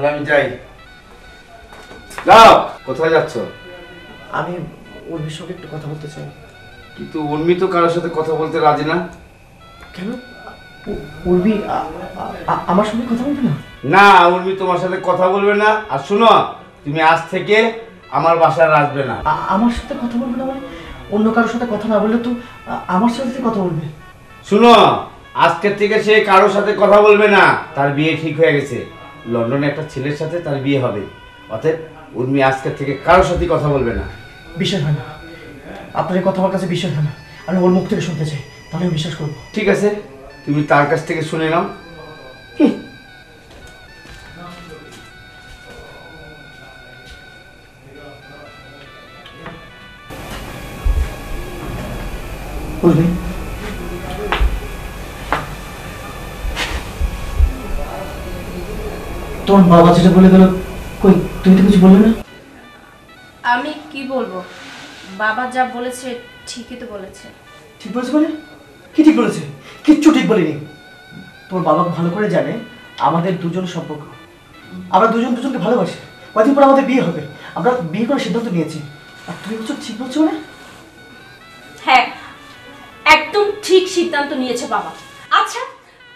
তাহলে আমি যাই। যাও। কোথায় যাচ্ছ? আমি উর্মির সঙ্গে একটু কথা বলতে চাই। কিন্তু উর্মি তো কারোর সাথে কথা বলতে রাজি না। কেন? উর্মি আমার সঙ্গে কথা বলবে না? না, উর্মি তোমার সাথে কথা বলবে না। আর শুনো, তুমি আজ থেকে আমার বাসায় আসবে না। আমার সাথে কথা বলবে না মানে? অন্য কারোর সাথে কথা না বললে তো আমার সাথে কথা বলবে। শুনো, আজকের থেকে সে কারোর সাথে কথা বলবে না। তার বিয়ে ঠিক হয়ে গেছে, লন্ডনে একটা ছেলের সাথে তার বিয়ে হবে। অতএব উর্মি আজকের থেকে কারোর সাথে কথা বলবে না। বিষয় হয় না, আপনার এই কথা আমার কাছে বিষয় হয় না। আমি ওর মুখ থেকে শুনতে চাই, তাহলে আমি বিশ্বাস করবো। ঠিক আছে, তুমি তার কাছ থেকে শুনে নাও। উর্মি, তোমার বাবা যেটা বলে গেল, কই তুমি তো কিছু বললে না? আমি কি বলবো, বাবা যা বলেছে ঠিকই তো বলেছে। ঠিক বলেছে মানে? কি ঠিক বলেছে? কিচ্ছু ঠিক বলিনি। তোমার বাবা ভালো করে জানে আমাদের দুজন সম্পর্ক, আমরা দুজন দুজনকে ভালোবাসি। কয়েকদিন পর আমাদের বিয়ে হবে, আমরা বিয়ে করার সিদ্ধান্ত নিয়েছি। আর তুমি বলছো ঠিক বলছো মানে? হ্যাঁ, একদম ঠিক সিদ্ধান্ত নিয়েছে বাবা। আচ্ছা,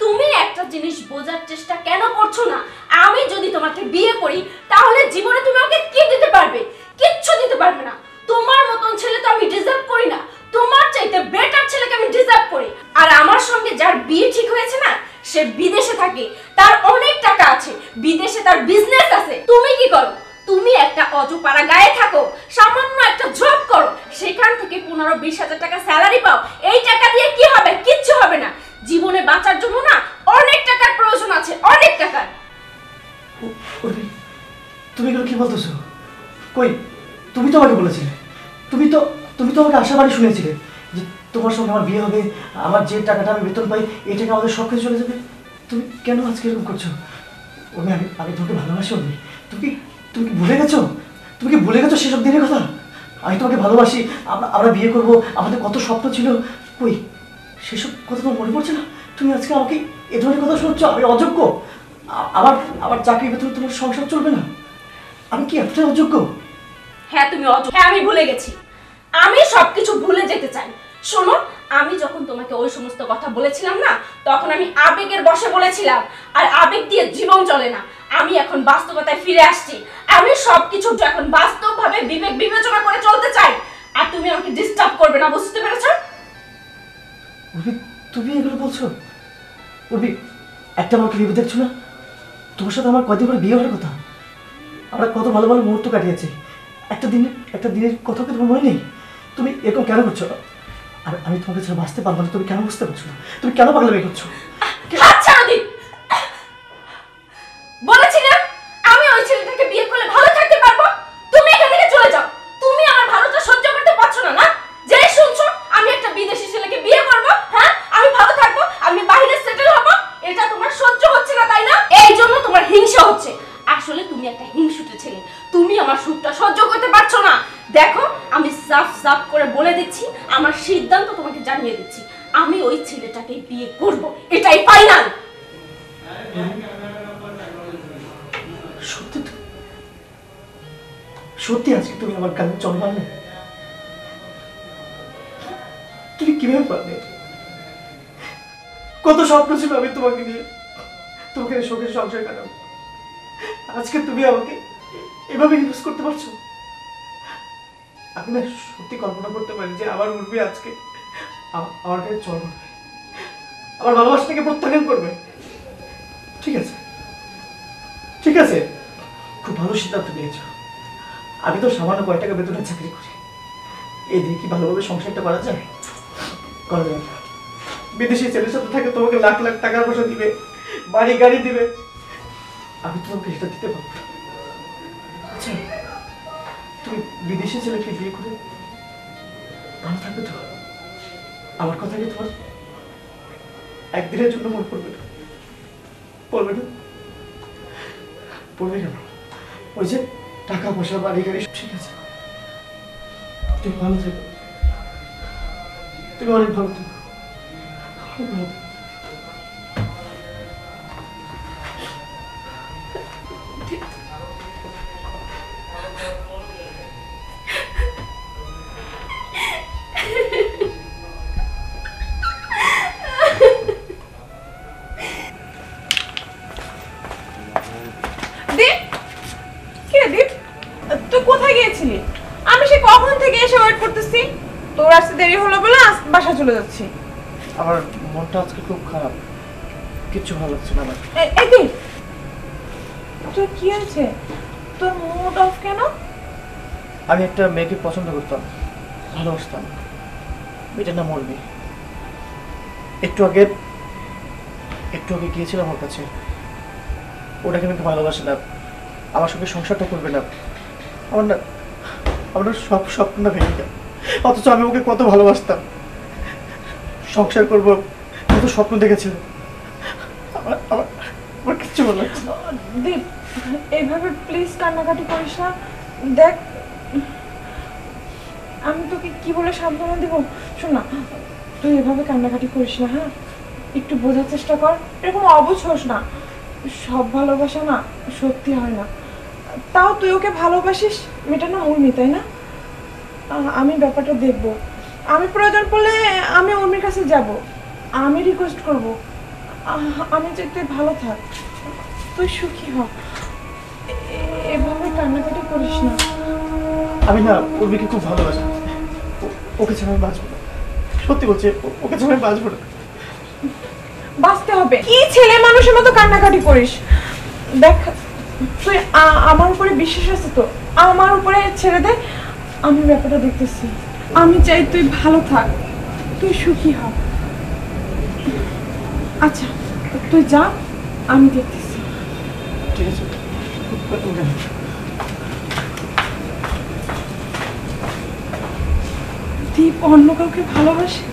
তুমি একটা জিনিস বোঝার চেষ্টা কেন করছো না? আমি যদি তোমাকে বিয়ে করি তাহলে জীবনে তুমি আমাকে কি দিতে পারবে? কিচ্ছু দিতে পারবে না। তোমার মতন ছেলে তো আমি ডিজার্ভ করি না, তোমার চাইতে বেটার ছেলেকে আমি ডিজার্ভ করি। আর আমার সঙ্গে যার বিয়ে ঠিক হয়েছে না, সে বিদেশে থাকে, তার অনেক টাকা আছে, বিদেশে তার বিজনেস আছে। তুমি কি করো? তুমি একটা অজপাড়া গায়ে থাকো, সামান্য একটা জব করো, সেখান থেকে 15-20 হাজার টাকা স্যালারি পাও। এই টাকা দিয়ে কি হবে? কিচ্ছু হবে না। জীবনে বাঁচার জন্য না অনেক টাকার প্রয়োজন আছে, অনেক টাকার। তুমি এগুলো কি বলতেছো? কই, তুমি তো আমাকে বলেছিলে, তুমি তো আমাকে আশাবাড়ি শুনেছিলে যে তোমার সঙ্গে আমার বিয়ে হবে, আমার যে টাকাটা আমি বেতন পাই এই টাকা আমাদের সব কিছু চলে যাবে। তুমি কেন আজকে এরকম করছো? আমি তোমাকে ভালোবাসি। তুমি কি ভুলে গেছো? তুমি কি ভুলে গেছো সেসব দিনের কথা? আমি তোমাকে ভালোবাসি, আমরা বিয়ে করব, আমাদের কত স্বপ্ন ছিল। কই, সেসব কথা তোমার মনে পড়ছে না? তুমি আজকে আমাকে এ ধরনের কথা শোনাচ্ছ? আমি অযোগ্য? আমার চাকরি বেতনে তোমার সংসার চলবে না? আমি কি এতটাই অযোগ্য? হ্যাঁ তুমি অযোগ্য। হ্যাঁ আমি ভুলে গেছি, আমি সবকিছু ভুলে যেতে চাই। শোনো, আমি যখন তোমাকে ওই সমস্ত কথা বলেছিলাম না, তখন আমি আবেগের বশে বলেছিলাম, আর আবেগ দিয়ে জীবন চলে না। আমি এখন বাস্তবতায় ফিরে আসছি, আমি সবকিছু এখন বাস্তবভাবে বিবেক বিবেচনা করে চলতে চাই। আর তুমি আমাকে ডিস্টার্ব করবে না, বুঝতে পেরেছো? তুমি এগুলো বলছো? উর্মি, একটা আমাকে ভেবে দেখছো না? তোমার সাথে আমার কয়দিন পরে বিয়ে হওয়ার কথা। আমরা কত ভালো ভালো মুহূর্ত কাটিয়েছি। একটা দিনের কথা কি তোমার মনে নেই? তুমি এরকম কেন করছো? আর আমি তোমাকে ছাড়া বাঁচতে পারবো না, তুমি কেন বুঝতে পারছো না? তুমি কেন পাগলামি করছো? আচ্ছা নদী, বলেছি না আমি ওই ছেলেটাকে বিয়ে করলে ভালো থাকতে পারবো। তুমি এখান থেকে চলে যাও। তুমি আমার ভালোটা সহ্য করতে পারছো না, না? যে শুনছো আমি একটা বিদেশি ছেলেকে বিয়ে করব, হ্যাঁ আমি ভালো থাকবো, আমি বাইরে সেটেল হব, এটা তোমার সহ্য হচ্ছে না তাই না? এই জন্য তোমার হিংসা হচ্ছে। আসলে তুমি একটা হিংসুটে ছেলে, তুমি আমার সুখটা সহ্য করতে পারছো না। দেখো, আমি সাফ সাফ করে বলে দিচ্ছি, আমার সিদ্ধান্ত তোমাকে জানিয়ে দিচ্ছি, আমি ওই ছেলেটাকে বিয়ে করব, এটাই ফাইনাল। সত্যি সত্যি আজকে তুমি আমার কানে চল মারলে? তুমি কিভাবে পারলে? কত স্বপ্ন ছিল আমি তোমাকে নিয়ে, তোমাকে শোকের সংসার কাটাবো। আজকে তুমি আমাকে এভাবে ইউজ করতে পারছো? আমি না সত্যি কল্পনা করতে পারি যে আমার উর্মি আজকে আমার কাছে চল মারবে, আমার ভালোবাসাটাকে প্রত্যাখ্যান করবে। ঠিক আছে, ঠিক আছে, খুব ভালো সিদ্ধান্ত নিয়েছো। আমি তো সামান্য কয় টাকা বেতনের চাকরি করি, এই দিয়ে কি ভালোভাবে সংসারটা করা যায়? করা যায় না। বিদেশি ছেলের সাথে থাকে, তোমাকে লাখ লাখ টাকা পয়সা দিবে, বাড়ি গাড়ি দিবে, আমি তোমাকে সেটা দিতে পারবো না। আচ্ছা, তুমি বিদেশি ছেলেকে বিয়ে করে ভালো থাকবে তো? আমার কথা কি তোমার একদিনের জন্য মনে পড়বে না? পড়বে না? পড়বে কেন? ওই যে টাকা পয়সা বাড়ি গাড়ি ঠিক আছে, তুমি ভালো থেকো, তুমি অনেক ভালো থেকো, অনেক ভালো থেকো। করতেছি, তোর আসতে দেরি হলো বলে বাসা চলে যাচ্ছি। আমার মনটা আজকে খুব খারাপ, কিচ্ছু ভালো লাগছে না আমার। এই দীপ, তোর কি হয়েছে? তোর মুড অফ কেন? আমি একটা মেয়েকে পছন্দ করতাম, ভালোবাসতাম। মেয়েটার নাম উর্মি। একটু আগে গিয়েছিলাম ওর কাছে। ওটাকে আমাকে ভালোবাসে না, আমার সঙ্গে সংসারটা করবে না। আমার না সব স্বপ্ন ভেঙে গেল। অথচ আমি ওকে কত ভালোবাসতাম, সংসার করবো কত স্বপ্ন দেখেছিলাম। আমার কিচ্ছু ভালো লাগছে না। দীপ, এইভাবে প্লিজ কান্নাকাটি করিস না। দেখ, আমি তোকে কি বলে সান্ত্বনা দিব? শোন না, তুই এভাবে কান্নাকাটি করিস না, হ্যাঁ? একটু বোঝার চেষ্টা কর, এরকম অবুঝ হোস না। সব ভালোবাসা না সত্যি হয় না। তাও তুই ওকে ভালোবাসিস, মেয়েটা না উর্মি, তাই না? আমি ব্যাপারটা দেখব। আমি প্রয়োজন পড়লে আমি উর্মির কাছে যাব, আমি রিকোয়েস্ট করব। আমি চাই তুই ভালো থাক, তুই সুখী হ। এভাবে কান্নাকাটি করিস না। আমি না উর্মিকে খুব ভালোবাসি। ওকে ছাড়া আমি বাঁচবো না, সত্যি বলছি, ওকে ছাড়া আমি বাঁচবো না। বাঁচতে হবে। কি ছেলে মানুষের মতো কান্নাকাটি করিস? দেখ, তুই আমার উপরে বিশ্বাস আছে তো, আমার উপরে ছেড়ে দে, আমি ব্যাপারটা দেখতেছি। আমি চাই তুই ভালো থাক, তুই সুখী হ। আচ্ছা, তুই যা, আমি দেখতেছি। ঠিক আছে। দীপ অন্য কাউকে ভালোবাসে?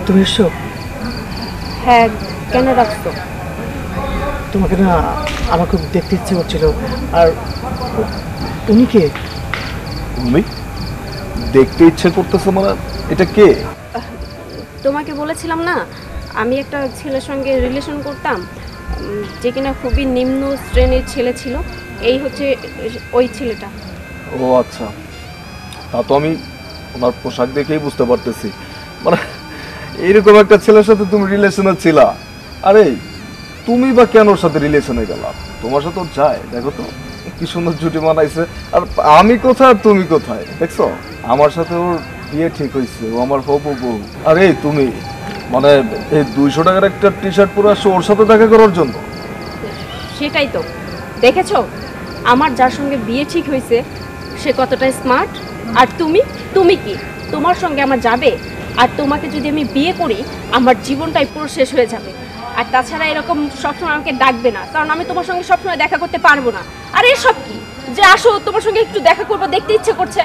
তুমি এসছো? হ্যাঁ, কেন রাখছো? তোমাকে না আমার খুব দেখতে ইচ্ছে করছিল। আর উনি কে? তুমি দেখতে ইচ্ছে করতেছো মানে? এটা কে? তোমাকে বলেছিলাম না, আমি একটা ছেলের সঙ্গে রিলেশন করতাম, যে কিনা খুবই নিম্ন শ্রেণীর ছেলে ছিল। এই হচ্ছে ওই ছেলেটা। ও আচ্ছা, তা তো আমি ওনার পোশাক দেখেই বুঝতে পারতেছি। মানে এইরকম একটা ছেলের সাথে তুমি রিলেশনে ছিলা। আরে তুমি বা কেন ওর সাথে রিলেশনে গেলা? তোমার সাথে ওর যায়, দেখো তো কি সুন্দর জুটি বানাইছে। আর আমি কোথায় আর তুমি কোথায়? দেখছো, আমার সাথে ওর বিয়ে ঠিক হয়েছে, ও আমার হবু বউ। আরে তুমি মানে এই 200 টাকার একটা টি শার্ট পরে আসছো ওর সাথে দেখা করার জন্য? সেটাই তো দেখেছো, আমার যার সঙ্গে বিয়ে ঠিক হয়েছে সে কতটা স্মার্ট। আর তুমি কি তোমার সঙ্গে আমার যাবে? আর তোমাকে যদি আমি বিয়ে করি আমার জীবনটাই পুরো শেষ হয়ে যাবে। আর তাছাড়া এরকম সবসময় আমাকে ডাকবে না, কারণ আমি তোমার সঙ্গে সবসময় দেখা করতে পারবো না। আর এসব কি যে আসো তোমার সঙ্গে একটু দেখা করবো, দেখতে ইচ্ছে করছে,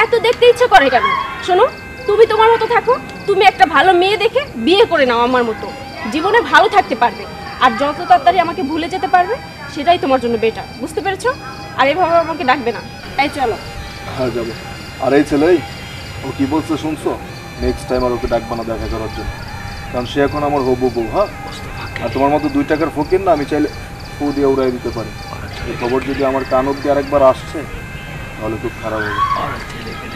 এত দেখতে ইচ্ছে করে কেন? শোনো, তুমি তোমার মতো থাকো, তুমি একটা ভালো মেয়ে দেখে বিয়ে করে নাও, আমার মতো জীবনে ভালো থাকতে পারবে। আর যত তাড়াতাড়ি আমাকে ভুলে যেতে পারবে সেটাই তোমার জন্য বেটার, বুঝতে পেরেছো? আর এভাবে আমাকে ডাকবে না। তাই চলো। হ্যাঁ যাবো। আর এই ছেলে ও কি বলছে শুনছো? নেক্সট টাইম আর ওকে ডাকবা না দেখা করার জন্য, কারণ সে এখন আমার হবু বউ। হ্যাঁ, আর তোমার মতো 2 টাকার ফকির না, আমি চাইলে ফু দিয়ে উড়াই দিতে পারি। এই খবর যদি আমার কান অব্দি আরেকবার আসছে তাহলে খুব খারাপ হবে।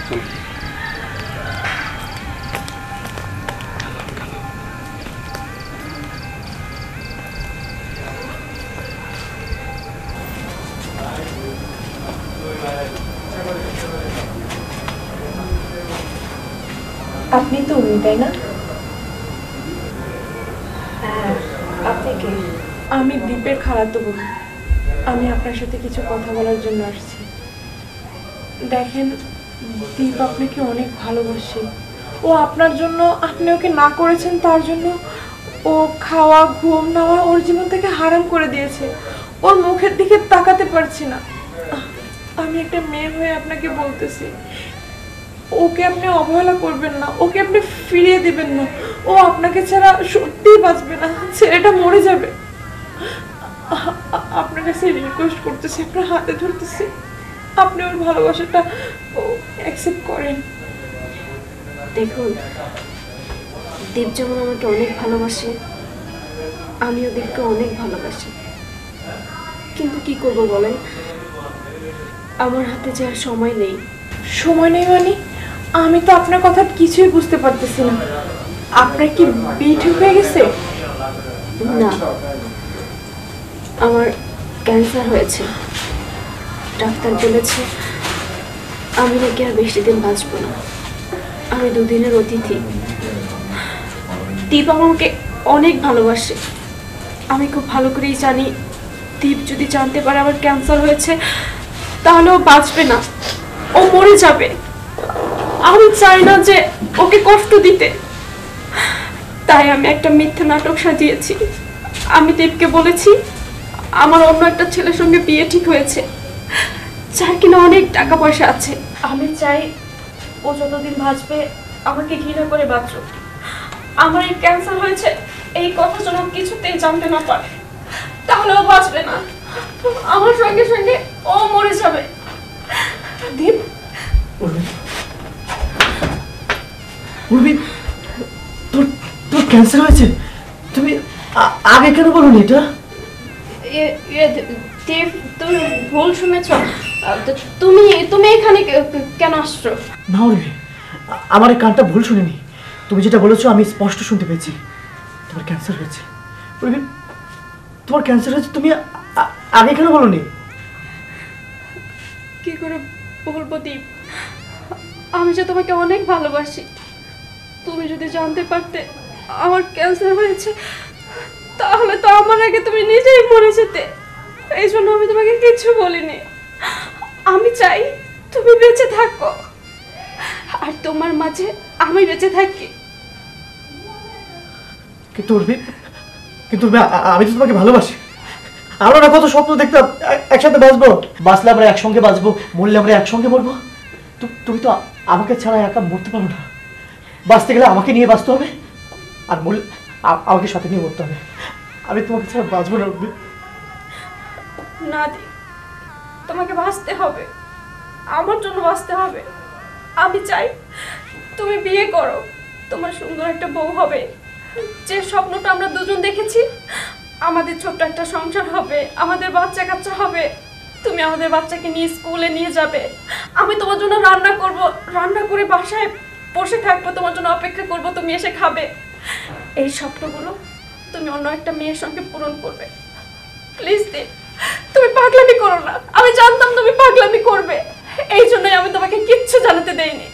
চলো। আপনি তো উনি, তাই না? হ্যাঁ, আপনি কে? আমি দীপের খালাতো বোন। আমি আপনার সাথে কিছু কথা বলার জন্য আসছি। দেখেন, দীপ আপনাকে অনেক ভালোবাসে। ও আপনার জন্য, আপনি ওকে না করেছেন তার জন্য ও খাওয়া, ঘুম, নেওয়া ওর জীবন থেকে হারাম করে দিয়েছে। ওর মুখের দিকে তাকাতে পারছি না। আমি একটা মেয়ে হয়ে আপনাকে বলতেছি, ওকে আপনি অবহেলা করবেন না, ওকে আপনি ফিরিয়ে দিবেন না। ও আপনাকে ছাড়া সত্যিই বাঁচবে না, ছেলেটা মরে যাবে। আপনার কাছে রিকোয়েস্ট করতেছি, আপনার হাতে ধরতেছি, আপনি ওর ভালোবাসাটা অ্যাকসেপ্ট করেন। দেখুন, দীপ যেমন আমাকে অনেক ভালোবাসে, আমিও দীপকে অনেক ভালোবাসি, কিন্তু কি করব বলেন, আমার হাতে যে আর সময় নেই। সময় নেই মানে? আমি তো আপনার কথা কিছুই বুঝতে পারতেছি না। আপনার কি বিয়ে ঠিক হয়ে গেছে? না, আমার ক্যান্সার হয়েছে। ডাক্তার বলেছে আমি নাকি আর বেশি দিন বাঁচবো না। আমি 2 দিনের অতিথি। দীপ আমাকে অনেক ভালোবাসে। আমি খুব ভালো করেই জানি দীপ যদি জানতে পারে আমার ক্যান্সার হয়েছে তাহলে ও বাঁচবে না, ও মরে যাবে। আমি চাই না যে ওকে কষ্ট দিতে, তাই আমি একটা মিথ্যা নাটক সাজিয়েছি। আমি দীপকে বলেছি আমার অন্য একটা ছেলের সঙ্গে বিয়ে ঠিক হয়েছে, যার কিনা অনেক টাকা পয়সা আছে। আমি চাই ও যতদিন বাঁচবে আমাকে ঘৃণা করে বাঁচুক। আমার এই ক্যান্সার হয়েছে এই কথা যেন কিছুতেই জানতে না পারে, তাহলে ও বাঁচবে না, আমার সঙ্গে সঙ্গে ও মরে যাবে। দীপ, উর্মি, তোর তোর ক্যান্সার হয়েছে? তুমি আগে কেন বলোনি এটা? দেব, তুমি ভুল শুনেছ। তুমি তুমি এখানে কেন আসছো? না উর্মি, আমার এই কানটা ভুল শুনিনি। তুমি যেটা বলেছো আমি স্পষ্ট শুনতে পেয়েছি। তোমার ক্যান্সার হয়েছে। উর্মি, তোমার ক্যান্সার হয়েছে, তুমি আগে কেন বলোনি? কি করে বলবো দীপ, আমি যে তোমাকে অনেক ভালোবাসি। তুমি যদি জানতে পারতে আমার ক্যান্সার হয়েছে তাহলে তো আমার আগে তুমি নিজেই মরে যেতে। এই জন্য আমি তোমাকে কিছু বলিনি। আমি চাই তুমি বেঁচে থাকো আর তোমার মাঝে আমি বেঁচে থাকি। কিন্তু উর্মি, আমি তো তোমাকে ভালোবাসি। আমরা না কত স্বপ্ন দেখতাম একসাথে বাঁচবো, বাঁচলে আমরা একসঙ্গে বাঁচবো, মরলে আমরা একসঙ্গে মরবো। তুমি তো আমাকে ছাড়া একা মরতে পারো না। বাঁচতে গেলে আমাকে নিয়ে বাঁচতে হবে, আর মরলে আমাকে সাথে নিয়ে মরতে হবে। আমি তোমাকে ছাড়া বাঁচবো না উর্মি। না দি, তোমাকে বাঁচতে হবে, আমার জন্য বাঁচতে হবে। আমি চাই তুমি বিয়ে করো, তোমার সুন্দর একটা বউ হবে। যে স্বপ্নটা আমরা দুজন দেখেছি, আমাদের ছোট্ট একটা সংসার হবে, আমাদের বাচ্চা কাচ্চা হবে। তুমি আমাদের বাচ্চাকে নিয়ে স্কুলে নিয়ে যাবে, আমি তোমার জন্য রান্না করব, রান্না করে বাসায় বসে থাকবো, তোমার জন্য অপেক্ষা করব, তুমি এসে খাবে। এই স্বপ্নগুলো তুমি অন্য একটা মেয়ের সঙ্গে পূরণ করবে। প্লিজ দে, তুমি পাগলামি করো না। আমি জানতাম তুমি পাগলামি করবে, এই জন্যই আমি তোমাকে কিচ্ছু জানাতে দেইনি।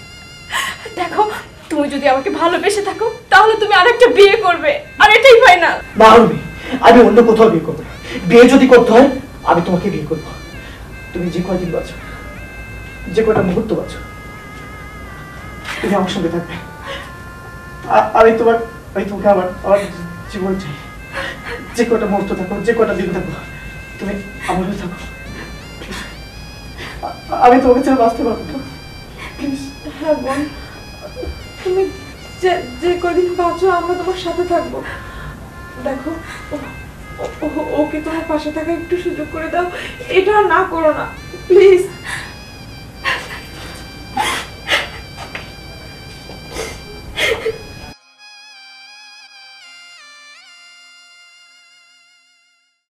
দেখো, তুমি যদি আমাকে ভালোবেসে থাকো তাহলে তুমি আরেকটা বিয়ে করবে, আর এটাই ফাইনাল। না উর্মি, আমি অন্য কোথাও বিয়ে করবো। বিয়ে যদি করতে হয় আমি তোমাকে বিয়ে করবো। তুমি যে কয়দিন বাঁচো, যে কয়টা মুহূর্ত বাঁচো, তুমি আমার সঙ্গে থাকবে। আমি তোমাকে আমার জীবন চাই। যে কয়টা মুহূর্ত থাকো, যে কয়টা দিন থাকো, তুমি আমার হয়ে থাকো। আমি তোমাকে ছাড়া বাঁচতে পারবো না, প্লিজ। হ্যাঁ বোন, তুমি যে কদিন বাঁচো আমরা তোমার সাথে থাকবো। দেখো, ওকে তোমার পাশে থাকা একটু সুযোগ করে দাও, এটা না করো না প্লিজ।